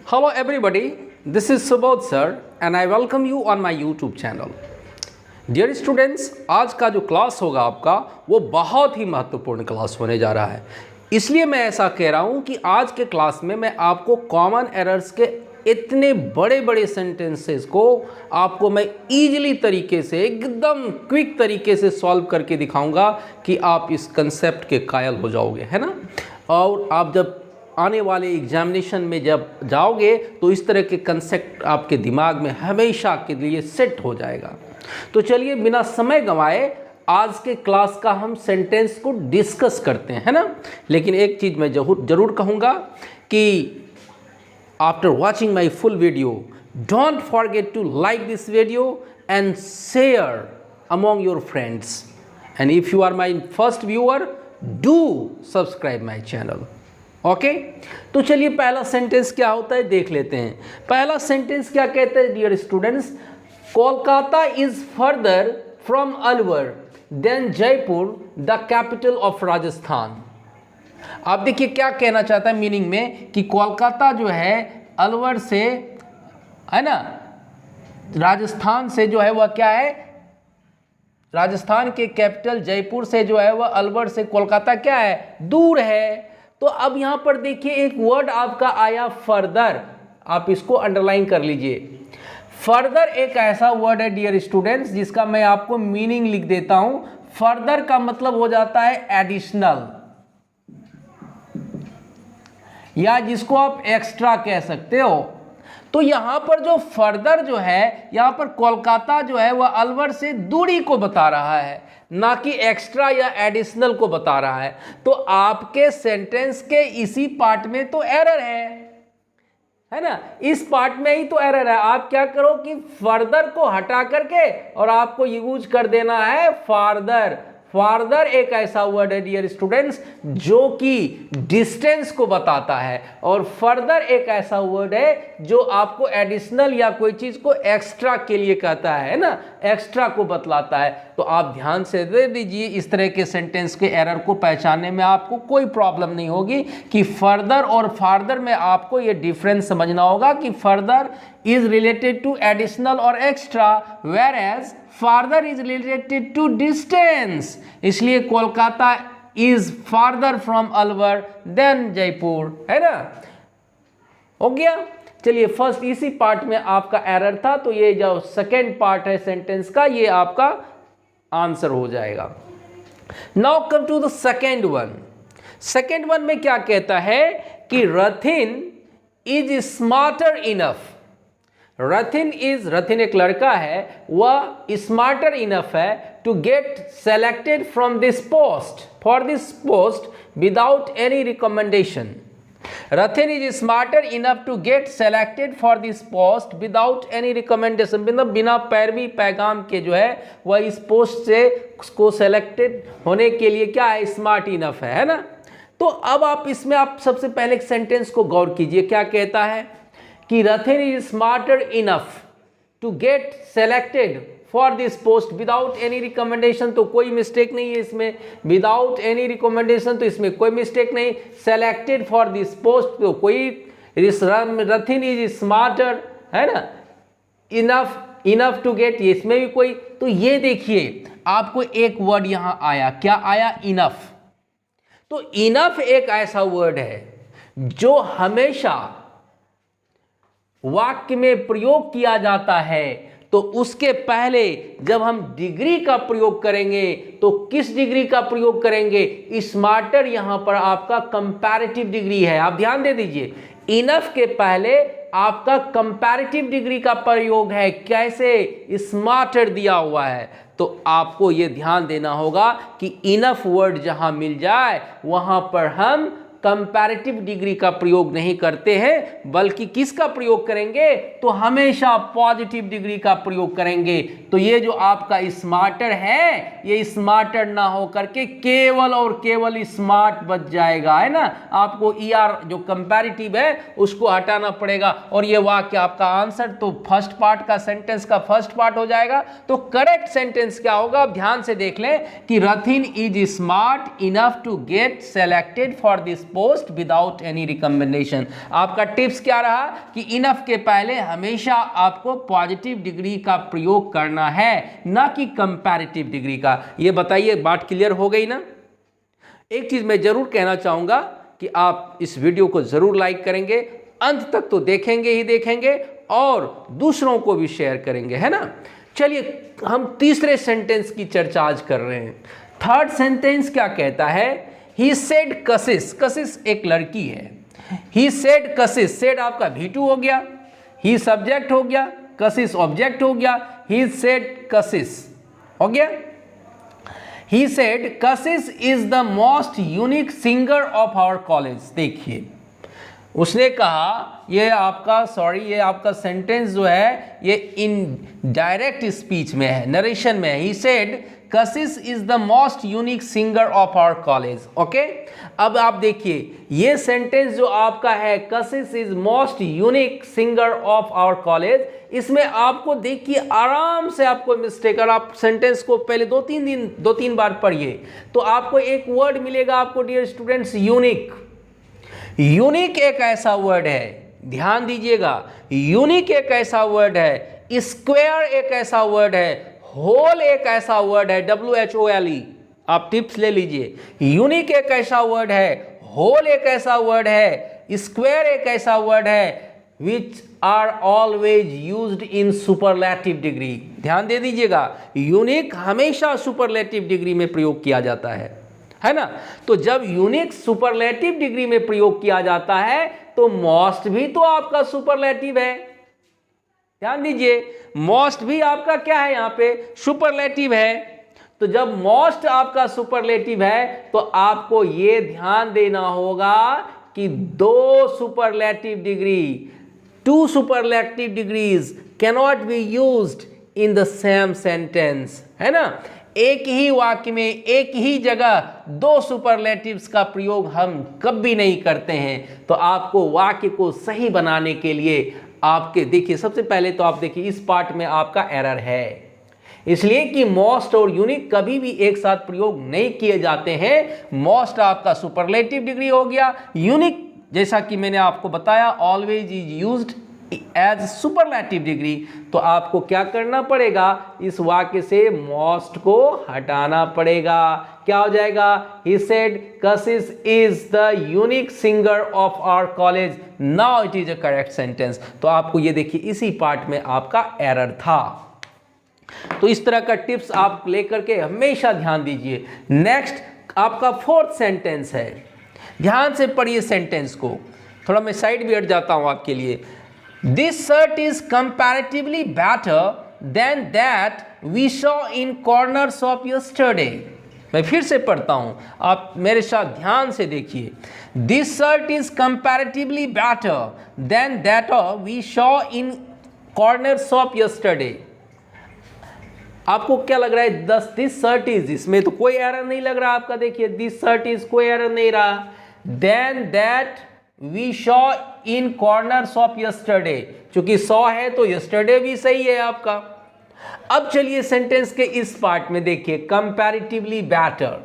Hello everybody, this is Subodh sir and I welcome you on my YouTube channel. Dear students, आज का जो class होगा आपका वो बहुत ही महत्वपूर्ण क्लास होने जा रहा है। इसलिए मैं ऐसा कह रहा हूँ कि आज के क्लास में मैं आपको कॉमन एरर्स के इतने बड़े बड़े सेंटेंसेस को आपको मैं ईजिली तरीके से एकदम क्विक तरीके से सॉल्व करके दिखाऊंगा कि आप इस कंसेप्ट के कायल हो जाओगे, है ना। और आप जब आने वाले एग्जामिनेशन में जब जाओगे तो इस तरह के कंसेप्ट आपके दिमाग में हमेशा के लिए सेट हो जाएगा। तो चलिए बिना समय गंवाए आज के क्लास का हम सेंटेंस को डिस्कस करते हैं, है ना। लेकिन एक चीज़ मैं ज़रूर कहूँगा कि after watching my full video don't forget to like this video and share among your friends and if you are my first viewer do subscribe my channel. Okay तो चलिए पहला सेंटेंस क्या होता है देख लेते हैं। पहला सेंटेंस क्या कहते हैं dear students, Kolkata is further from Alwar than Jaipur the capital of Rajasthan. आप देखिए क्या कहना चाहता है मीनिंग में कि कोलकाता जो है अलवर से, है ना, राजस्थान से जो है वह क्या है, राजस्थान के कैपिटल जयपुर से जो है वह अलवर से कोलकाता क्या है, दूर है। तो अब यहाँ पर देखिए एक वर्ड आपका आया फर्दर, आप इसको अंडरलाइन कर लीजिए। फर्दर एक ऐसा वर्ड है डियर स्टूडेंट्स जिसका मैं आपको मीनिंग लिख देता हूं। फर्दर का मतलब हो जाता है एडिशनल, या जिसको आप एक्स्ट्रा कह सकते हो। तो यहां पर जो फर्दर जो है, यहां पर कोलकाता जो है वह अलवर से दूरी को बता रहा है, ना कि एक्स्ट्रा या एडिशनल को बता रहा है। तो आपके सेंटेंस के इसी पार्ट में तो एरर है ना, इस पार्ट में ही तो एरर है। आप क्या करो कि फर्दर को हटा करके और आपको यूज कर देना है फार्दर। फार्दर एक ऐसा वर्ड है डियर स्टूडेंट्स जो कि डिस्टेंस को बताता है, और फर्दर एक ऐसा वर्ड है जो आपको एडिशनल या कोई चीज को एक्स्ट्रा के लिए कहता है ना, एक्स्ट्रा को बतलाता है। तो आप ध्यान से दे दीजिए, इस तरह के सेंटेंस के एरर को पहचानने में आपको कोई प्रॉब्लम नहीं होगी कि फर्दर और फार्दर में आपको ये डिफरेंस समझना होगा कि further is related to additional और extra, whereas farther is related to distance. इसलिए Kolkata is farther from Alwar than Jaipur, है ना। हो गया। चलिए फर्स्ट इसी पार्ट में आपका एरर था, तो ये जो सेकेंड पार्ट है सेंटेंस का ये आपका आंसर हो जाएगा। Now come to the second one. Second one में क्या कहता है कि Rathin is smarter enough. Rathin एक लड़का है, वह स्मार्टर इनफ है to get selected from this post for this post without any recommendation. Rathin is smarter enough to get selected for this post without any recommendation, मतलब बिना पैरवी पैगाम के जो है वह इस पोस्ट से उसको सेलेक्टेड होने के लिए क्या है, स्मार्ट इनफ है ना। तो अब आप इसमें आप सबसे पहले एक सेंटेंस को गौर कीजिए, क्या कहता है कि Rathin is smarter enough to get selected for this post without any recommendation, तो कोई मिस्टेक नहीं है इसमें। विदाउट एनी रिकमेंडेशन तो इसमें कोई मिस्टेक नहीं। सेलेक्टेड फॉर दिस पोस्ट तो कोई, रथिन इज स्मार्टर, है ना, इनफ टू गेट, इसमें भी कोई। तो ये देखिए आपको एक वर्ड यहां आया, क्या आया, इनफ। तो इनफ एक ऐसा वर्ड है जो हमेशा वाक्य में प्रयोग किया जाता है। तो उसके पहले जब हम डिग्री का प्रयोग करेंगे तो किस डिग्री का प्रयोग करेंगे, स्मार्टर। यहां पर आपका कंपैरेटिव डिग्री है, आप ध्यान दे दीजिए। इनफ के पहले आपका कंपैरेटिव डिग्री का प्रयोग है, कैसे, स्मार्टर दिया हुआ है। तो आपको यह ध्यान देना होगा कि इनफ वर्ड जहां मिल जाए वहां पर हम कंपैरेटिव डिग्री का प्रयोग नहीं करते हैं, बल्कि किसका प्रयोग करेंगे, तो हमेशा पॉजिटिव डिग्री का प्रयोग करेंगे। तो ये जो आपका स्मार्टर है ये स्मार्टर ना हो करके केवल और केवल स्मार्ट बच जाएगा, है ना। आपको ईआर जो कंपैरेटिव है उसको हटाना पड़ेगा, और ये वाक्य आपका आंसर तो फर्स्ट पार्ट का सेंटेंस का फर्स्ट पार्ट हो जाएगा। तो करेक्ट सेंटेंस क्या होगा, आप ध्यान से देख लें कि Rathin is smart enough to get selected for this post without any recommendation. आपका टिप्स क्या रहा कि इनफ के पहले हमेशा आपको पॉजिटिव डिग्री का प्रयोग करना है, ना कि कंपैरेटिव डिग्री का। ये बताइए, बात क्लियर हो गई ना? एक चीज मैं जरूर कहना चाहूंगा कि आप इस वीडियो को जरूर लाइक करेंगे, अंत तक तो देखेंगे ही देखेंगे और दूसरों को भी शेयर करेंगे, है ना? चलिए हम तीसरे सेंटेंस की चर्चा आज कर रहे हैं। थर्ड सेंटेंस क्या कहता है? ही सेड कशिश, कशिश एक लड़की है। ही सेड कशिश, सेड आपका V2 हो गया, ही सब्जेक्ट हो गया, कशिश ऑब्जेक्ट हो गया, ही सेड कशिश हो गया। He said Kashish is the most unique singer of our college. देखिए उसने कहा, ये आपका सेंटेंस जो है ये इन डायरेक्ट स्पीच में है, नरेशन में है। He said Kashish is the most unique singer of our college. Okay, अब आप देखिए ये सेंटेंस जो आपका है, Kashish is most unique singer of our college, इसमें आपको देखिए आराम से आपको मिस्टेक, और आप सेंटेंस को पहले दो तीन बार पढ़िए तो आपको एक वर्ड मिलेगा आपको डियर स्टूडेंट्स, यूनिक। यूनिक एक ऐसा वर्ड है, ध्यान दीजिएगा, यूनिक एक ऐसा वर्ड है, स्क्वायर एक ऐसा वर्ड है, होल एक ऐसा वर्ड है, WHOLE। आप टिप्स ले लीजिए। यूनिक एक ऐसा वर्ड है, होल एक ऐसा वर्ड है, स्क्वायर एक ऐसा वर्ड है, which are always used in superlative degree. ध्यान दे दीजिएगा, यूनिक हमेशा सुपरलैटिव डिग्री में प्रयोग किया जाता है ना? तो जब यूनिक सुपरलेटिव डिग्री में प्रयोग किया जाता है तो मोस्ट भी तो आपका सुपरलेटिव है। ध्यान दीजिए, मोस्ट भी आपका क्या है, यहां पे सुपरलेटिव है। तो जब मोस्ट आपका सुपरलेटिव है तो आपको यह ध्यान देना होगा कि दो superlative degree, two superlative degrees cannot be used in the same sentence, है ना? एक ही वाक्य में एक ही जगह दो सुपरलेटिव्स का प्रयोग हम कभी नहीं करते हैं। तो आपको वाक्य को सही बनाने के लिए आपके देखिए, सबसे पहले तो आप देखिए इस पार्ट में आपका एरर है, इसलिए कि मोस्ट और यूनिक कभी भी एक साथ प्रयोग नहीं किए जाते हैं। मोस्ट आपका सुपरलेटिव डिग्री हो गया, यूनिक जैसा कि मैंने आपको बताया always is used as superlative degree. तो आपको क्या करना पड़ेगा, इस वाक्य से मोस्ट को हटाना पड़ेगा। क्या हो जाएगा? He said Kashish is the unique singer of our college, now it is a correct sentence. तो आपको ये देखिए इसी पार्ट में आपका एरर था। तो इस तरह का टिप्स आप लेकर के हमेशा ध्यान दीजिए। नेक्स्ट आपका फोर्थ सेंटेंस है, ध्यान से पढ़िए सेंटेंस को, थोड़ा मैं साइड भी हट जाता हूं आपके लिए। This shirt is comparatively better than that we saw in corner shop yesterday. मैं फिर से पढ़ता हूं, आप मेरे साथ ध्यान से देखिए। This shirt is comparatively better than that we saw in corner shop yesterday. आपको क्या लग रहा है? दिस शर्ट इज, इसमें तो कोई एरर नहीं लग रहा आपका, देखिए दिस शर्ट इज, कोई एरर नहीं रहा। Than that we saw in corner shop yesterday, चूंकि सॉ है तो यस्टरडे भी सही है आपका। अब चलिए सेंटेंस के इस पार्ट में देखिए, कंपैरेटिवली बेटर।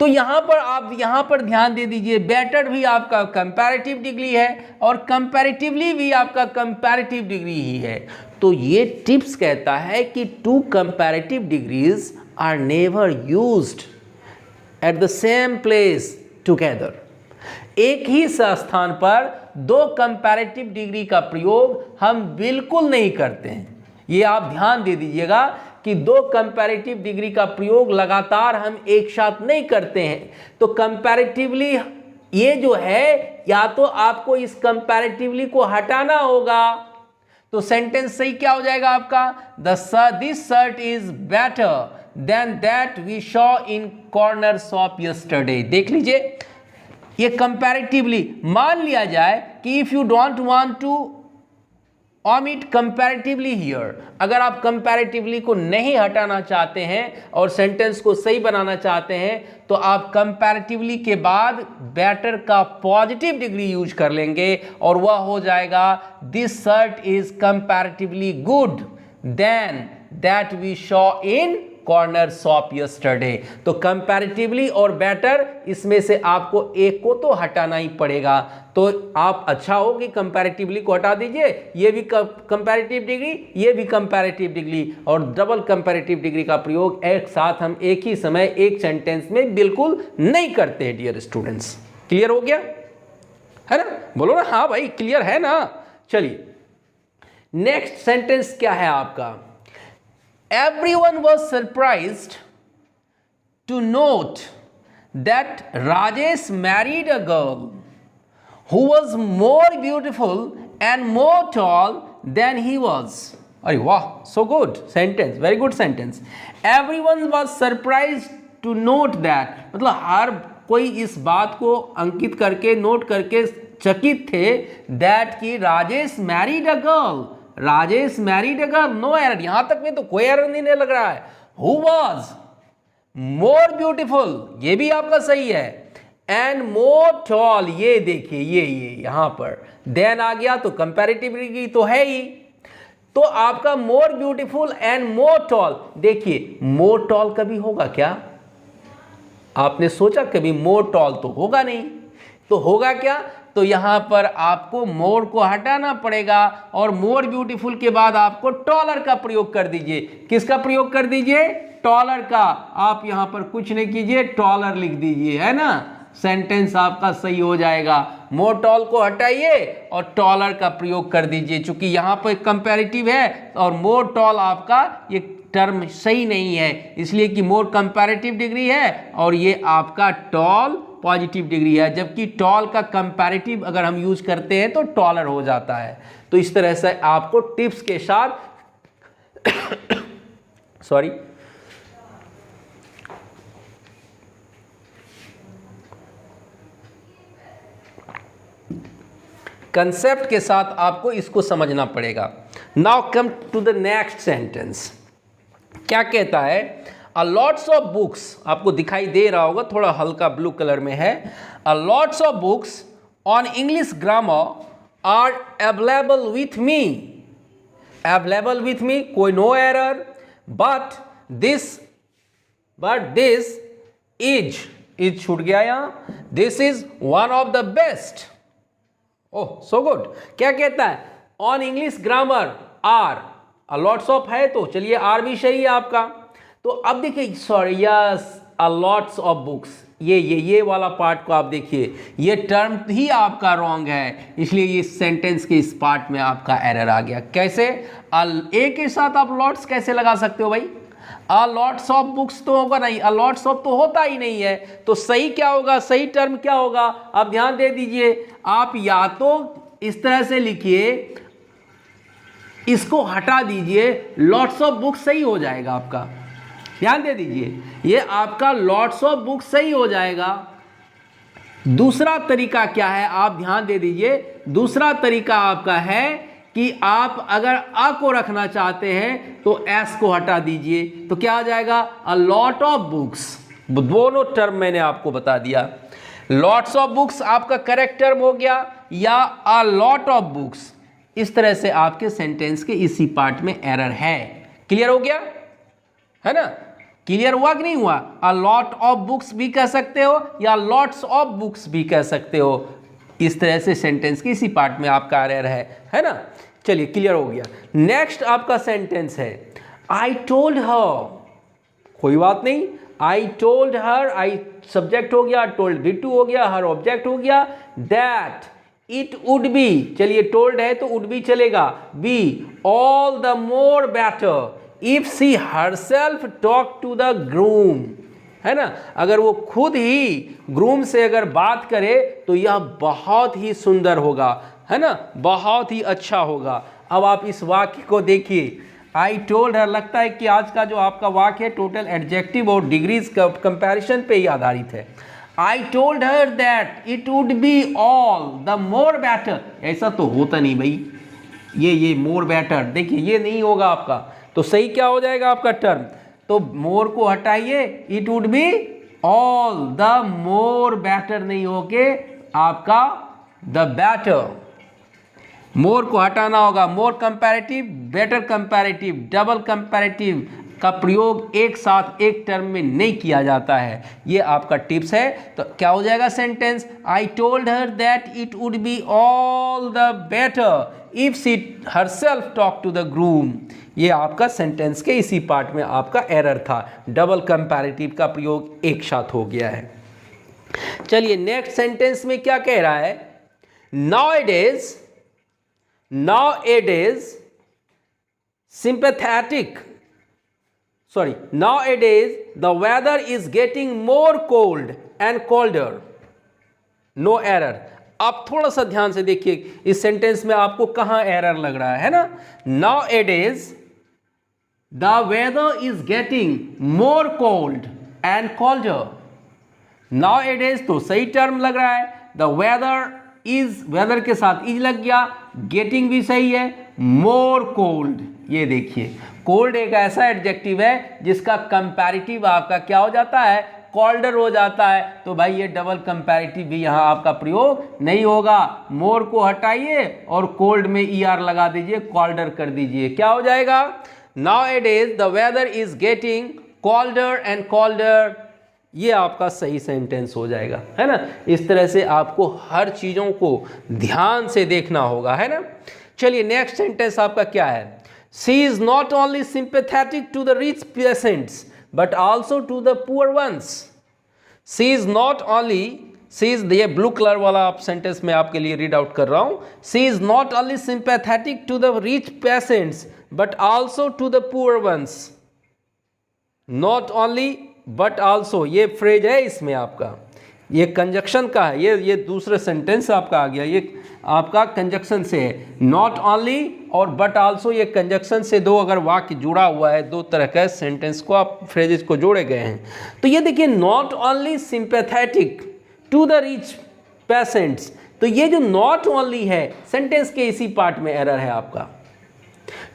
तो यहां पर आप यहां पर ध्यान दे दीजिए, बेटर भी आपका कंपैरेटिव डिग्री है और कंपैरेटिवली भी आपका कंपैरेटिव डिग्री ही है। तो ये टिप्स कहता है कि two comparative degrees are never used at the same place together. एक ही स्थान पर दो कंपैरेटिव डिग्री का प्रयोग हम बिल्कुल नहीं करते हैं। ये आप ध्यान दे दीजिएगा कि दो कंपैरेटिव डिग्री का प्रयोग लगातार हम एक साथ नहीं करते हैं। तो कंपैरेटिवली ये जो है, या तो आपको इस कंपैरेटिवली को हटाना होगा, तो सेंटेंस सही क्या हो जाएगा आपका? This shirt is better than that we saw in corner shop yesterday. देख लीजिए, ये कंपैरेटिवली मान लिया जाए कि if you don't want to omit comparatively here, अगर आप कंपैरेटिवली को नहीं हटाना चाहते हैं और सेंटेंस को सही बनाना चाहते हैं तो आप कंपैरेटिवली के बाद बेटर का पॉजिटिव डिग्री यूज कर लेंगे और वह हो जाएगा this shirt is comparatively good than that we saw in corner shop yesterday. तो कंपैरेटिवली और बेटर, इसमें से आपको एक को तो हटाना ही पड़ेगा। तो आप अच्छा हो कि कंपैरेटिवली को हटा दीजिए, ये भी कंपैरेटिव डिग्री, ये भी कंपैरेटिव डिग्री, और डबल कंपैरेटिव डिग्री का प्रयोग एक साथ हम एक ही समय एक सेंटेंस में बिल्कुल नहीं करते हैं डियर स्टूडेंट्स। क्लियर हो गया है ना? बोलो ना हाँ भाई क्लियर है ना। चलिए नेक्स्ट सेंटेंस क्या है आपका? Everyone was surprised to note that Rajesh married a girl who was more beautiful and more tall than he was. अरे वाह, so good sentence, very good sentence. Everyone was surprised to note that, मतलब हर कोई इस बात को अंकित करके note करके चकित थे that कि Rajesh married a girl, Rajesh married a girl, no error, यहां तक में तो कोई एरर नहीं लग रहा है। Who was more beautiful, ये भी आपका सही है, एंड मोर टॉल, ये देखिए ये यहां पर देन आ गया तो कंपैरेटिव डिग्री तो है ही। तो आपका more beautiful and more tall, देखिए मोर टॉल कभी होगा क्या? आपने सोचा कभी मोर टॉल? तो होगा नहीं। तो होगा क्या? तो यहां पर आपको मोर को हटाना पड़ेगा और मोर ब्यूटीफुल के बाद आपको टॉलर का प्रयोग कर दीजिए। किसका प्रयोग कर दीजिए? टॉलर का। आप यहां पर कुछ नहीं कीजिए, टॉलर लिख दीजिए, है ना? सेंटेंस आपका सही हो जाएगा। मोर टॉल को हटाइए और टॉलर का प्रयोग कर दीजिए। चूंकि यहाँ पर कंपैरेटिव है और मोर टॉल आपका ये टर्म सही नहीं है, इसलिए कि मोर कंपैरेटिव डिग्री है और ये आपका टॉल पॉजिटिव डिग्री है, जबकि टॉल का कंपैरेटिव अगर हम यूज करते हैं तो टॉलर हो जाता है। तो इस तरह से आपको टिप्स के साथ सॉरी कंसेप्ट के साथ आपको इसको समझना पड़ेगा। Now come to the next sentence. क्या कहता है? अ लॉट्स ऑफ बुक्स, आपको दिखाई दे रहा होगा थोड़ा हल्का ब्लू कलर में है। A lots of books on English grammar are available with me, available with me, कोई no error, but this is छूट गया यहां, this is one of the best. Oh so good. क्या कहता है? On English grammar are, lots of है तो चलिए आर भी सही है आपका। तो अब देखिए, sorry yes, lots of books, ये वाला पार्ट को आप देखिए, ये टर्म ही आपका रॉन्ग है, इसलिए ये सेंटेंस के इस पार्ट में आपका एरर आ गया। कैसे? ए के साथ आप लॉट्स कैसे लगा सकते हो भाई? अ लॉट्स ऑफ बुक्स तो होगा नहीं, अ लॉट्स ऑफ तो होता ही नहीं है। तो सही क्या होगा? सही टर्म क्या होगा? आप ध्यान दे दीजिए, आप या तो इस तरह से लिखिए, इसको हटा दीजिए, लॉट्स ऑफ बुक्स सही हो जाएगा आपका। ध्यान दे दीजिए, ये आपका लॉट्स ऑफ बुक्स सही हो जाएगा। दूसरा तरीका क्या है? आप ध्यान दे दीजिए, दूसरा तरीका आपका है कि आप अगर अ को रखना चाहते हैं तो एस को हटा दीजिए, तो क्या आ जाएगा? A lot of books. दोनों टर्म मैंने आपको बता दिया। लॉट्स ऑफ बुक्स आपका करेक्ट टर्म हो गया, या अ लॉट ऑफ बुक्स। इस तरह से आपके सेंटेंस के इसी पार्ट में एरर है। क्लियर हो गया है ना? क्लियर हुआ कि नहीं हुआ? अ लॉट ऑफ बुक्स भी कह सकते हो या लॉट्स ऑफ बुक्स भी कह सकते हो। इस तरह से सेंटेंस के इसी पार्ट में आपका एरर है ना? चलिए क्लियर हो गया। नेक्स्ट आपका सेंटेंस है आई टोल्ड हर, कोई बात नहीं, आई टोल्ड हर, आई सब्जेक्ट हो गया, टोल्ड भी टू हो गया, हर ऑब्जेक्ट हो गया, दैट इट वुड बी, चलिए टोल्ड है तो वुड भी चलेगा, be all the more better if she herself talk to the groom, है ना? अगर वो खुद ही ग्रूम से अगर बात करे तो यह बहुत ही सुंदर होगा, है ना? बहुत ही अच्छा होगा। अब आप इस वाक्य को देखिए, आई टोल्ड हर, लगता है कि आज का जो आपका वाक्य है टोटल एडजेक्टिव और डिग्रीज कंपैरिजन पे ही आधारित है। आई told her that it would be all the more better, ऐसा तो होता नहीं भाई, ये मोर बेटर, देखिए ये नहीं होगा आपका। तो सही क्या हो जाएगा आपका टर्म? तो मोर को हटाइए, it would be all the more better नहीं होके आपका द बेटर, मोर को हटाना होगा, more comparative, better comparative, double comparative, का प्रयोग एक साथ एक टर्म में नहीं किया जाता है। ये आपका टिप्स है। तो क्या हो जाएगा sentence, I told her that it would be all the better if she herself talk to the groom. ये आपका सेंटेंस के इसी पार्ट में आपका एरर था, डबल कंपैरेटिव का प्रयोग एक साथ हो गया है। चलिए नेक्स्ट सेंटेंस में क्या कह रहा है, nowadays nowadays the weather is getting more cold and colder, no error। आप थोड़ा सा ध्यान से देखिए इस सेंटेंस में आपको कहां एरर लग रहा है ना। nowadays the weather is getting more cold and colder, nowadays तो सही टर्म लग रहा है, the weather is, वेदर के साथ इज लग गया, गेटिंग भी सही है, मोर कोल्ड। ये देखिए कोल्ड एक ऐसा एडजेक्टिव है जिसका कंपैरेटिव आपका क्या हो जाता है, कॉल्डर हो जाता है। तो भाई ये डबल कंपैरेटिव भी यहाँ आपका प्रयोग नहीं होगा। मोर को हटाइए और कोल्ड में ER लगा दीजिए, कॉल्डर कर दीजिए, क्या हो जाएगा, nowadays the weather is getting colder and colder। ये आपका सही सेंटेंस हो जाएगा, है ना। इस तरह से आपको हर चीज़ों को ध्यान से देखना होगा, है ना। चलिए नेक्स्ट सेंटेंस आपका क्या है, she is not only sympathetic to the rich patients but also to the poor ones. She is not only, she is, ये ब्लू कलर वाला आप सेंटेंस में आपके लिए रीड आउट कर रहा हूं, she is not only sympathetic to the rich patients but also to the poor ones. Not only but also ये फ्रेज है, इसमें आपका ये कंजक्शन का है, ये दूसरे सेंटेंस आपका आ गया, ये आपका कंजक्शन से है। नॉट ओनली और बट आल्सो ये कंजक्शन से दो अगर वाक्य जुड़ा हुआ है, दो तरह का सेंटेंस को आप फ्रेजेस को जोड़े गए हैं। तो ये देखिए not only sympathetic to the rich patients, तो ये जो नॉट ओनली है सेंटेंस के इसी पार्ट में एरर है आपका।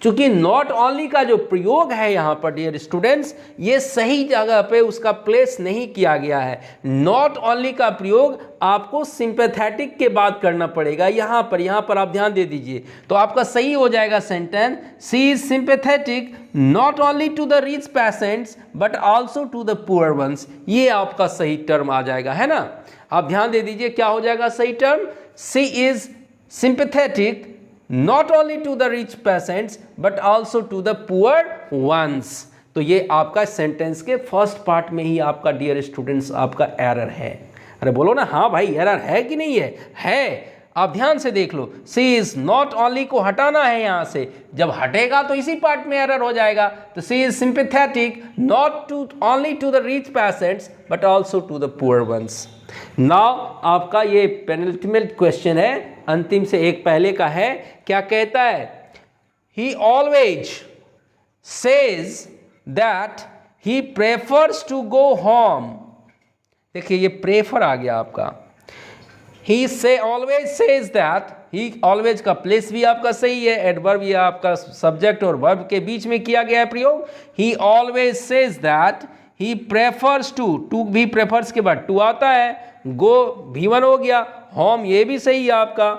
चूंकि नॉट ओनली का जो प्रयोग है यहां पर डियर स्टूडेंट्स, ये सही जगह पे उसका प्लेस नहीं किया गया है। नॉट ओनली का प्रयोग आपको सिंपैथेटिक के बाद करना पड़ेगा। यहां पर आप ध्यान दे दीजिए तो आपका सही हो जाएगा sentence, she is sympathetic not only to the rich patients but also to the poor ones. ये आपका सही टर्म आ जाएगा, है ना। आप ध्यान दे दीजिए क्या हो जाएगा सही term, she is sympathetic not only to the rich peasants but also to the poor ones। तो ये आपका सेंटेंस के फर्स्ट पार्ट में ही आपका डियर स्टूडेंट्स आपका एरर है। अरे बोलो ना हाँ भाई एरर है कि नहीं है। आप ध्यान से देख लो, सी इज नॉट ओनली को हटाना है यहाँ से, जब हटेगा तो इसी पार्ट में एरर हो जाएगा। तो she is sympathetic not to only to the rich patients but also to the poor ones. Now आपका ये पेनल्टीमेट क्वेश्चन है, अंतिम से एक पहले का है। क्या कहता है, he always says that he prefers to go home. देखिए ये प्रेफर आ गया आपका, ही से always says that, he always का प्लेस भी आपका सही है, एडवर्ब ये आपका सब्जेक्ट और वर्ब के बीच में किया गया है प्रयोग। He always says that he prefers to भी प्रेफर्स के बाद टू आता है, गो V1 हो गया, होम ये भी सही है आपका,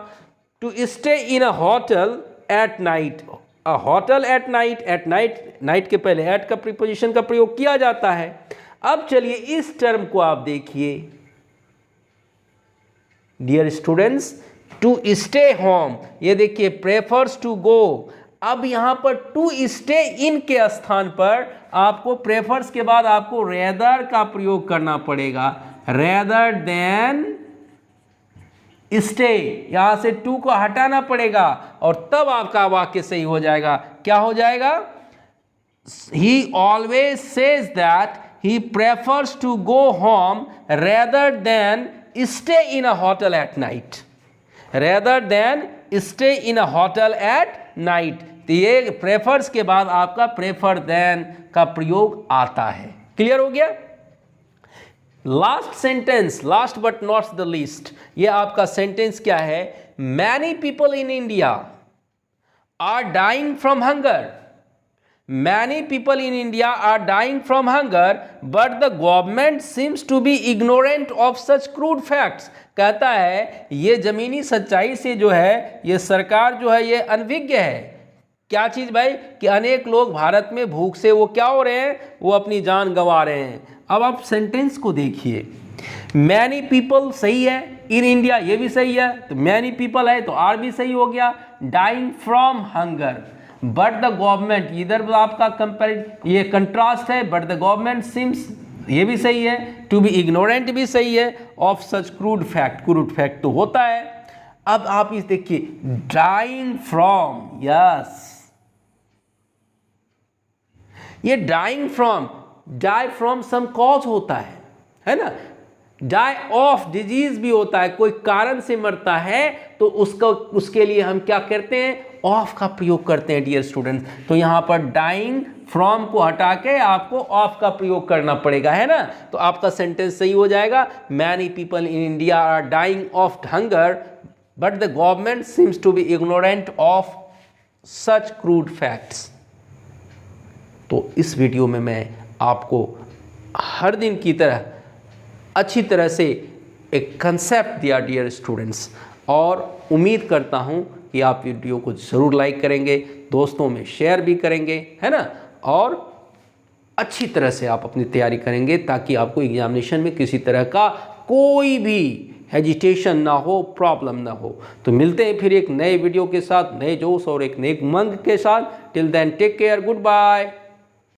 to stay in a hotel at night. A hotel at night, night के पहले एट का प्रीपोजिशन का प्रयोग किया जाता है। अब चलिए इस टर्म को आप देखिए dear students, to stay home, ये देखिए प्रेफर्स टू गो। अब यहां पर टू स्टे इन के स्थान पर आपको प्रेफर्स के बाद आपको रेदर का प्रयोग करना पड़ेगा, रेदर देन स्टे, यहां से टू को हटाना पड़ेगा और तब आपका वाक्य सही हो जाएगा। क्या हो जाएगा, he always says that he prefers to go home rather than stay in a hotel at night, rather than stay in a hotel at night. तो ये प्रेफर्स के बाद आपका प्रेफर देन का प्रयोग आता है। क्लियर हो गया। Last sentence, last but not the least, ये आपका सेंटेंस क्या है, many people in India are dying from hunger, many people in India are dying from hunger but the government seems to be ignorant of such crude facts. कहता है ये जमीनी सच्चाई से जो है ये सरकार जो है ये अनभिज्ञ है, क्या चीज़ भाई? कि अनेक लोग भारत में भूख से वो क्या हो रहे हैं, वो अपनी जान गंवा रहे हैं। अब आप सेंटेंस को देखिए, मैनी पीपल सही है, इन इंडिया ये भी सही है, तो मैनी पीपल है तो आर भी सही हो गया। Dying from hunger but the government, इधर आपका कंपेयर ये कंट्रास्ट है, बट द गवर्नमेंट सिम्स ये भी सही है, टू बी इग्नोरेंट भी सही है, of such crude fact, crude fact तो होता है। अब आप इस देखिए, डाइंग फ्रॉम, यस, ये dying from, die from some cause होता है ना, डाई ऑफ डिजीज भी होता है, कोई कारण से मरता है तो उसका उसके लिए हम क्या करते हैं, ऑफ का प्रयोग करते हैं डियर स्टूडेंट्स। तो यहाँ पर डाइंग फ्रॉम को हटा के आपको ऑफ का प्रयोग करना पड़ेगा, है ना। तो आपका सेंटेंस सही हो जाएगा, many people in India are dying of hunger but the government seems to be ignorant of such crude facts. तो इस वीडियो में मैं आपको हर दिन की तरह अच्छी तरह से एक कंसेप्ट दिया डियर स्टूडेंट्स, और उम्मीद करता हूँ कि आप वीडियो को ज़रूर लाइक करेंगे, दोस्तों में शेयर भी करेंगे, है ना, और अच्छी तरह से आप अपनी तैयारी करेंगे ताकि आपको एग्जामिनेशन में किसी तरह का कोई भी हेजिटेशन ना हो, प्रॉब्लम ना हो। तो मिलते हैं फिर एक नए वीडियो के साथ, नए जोश और एक नए उमंग के साथ। Till then take care, good bye.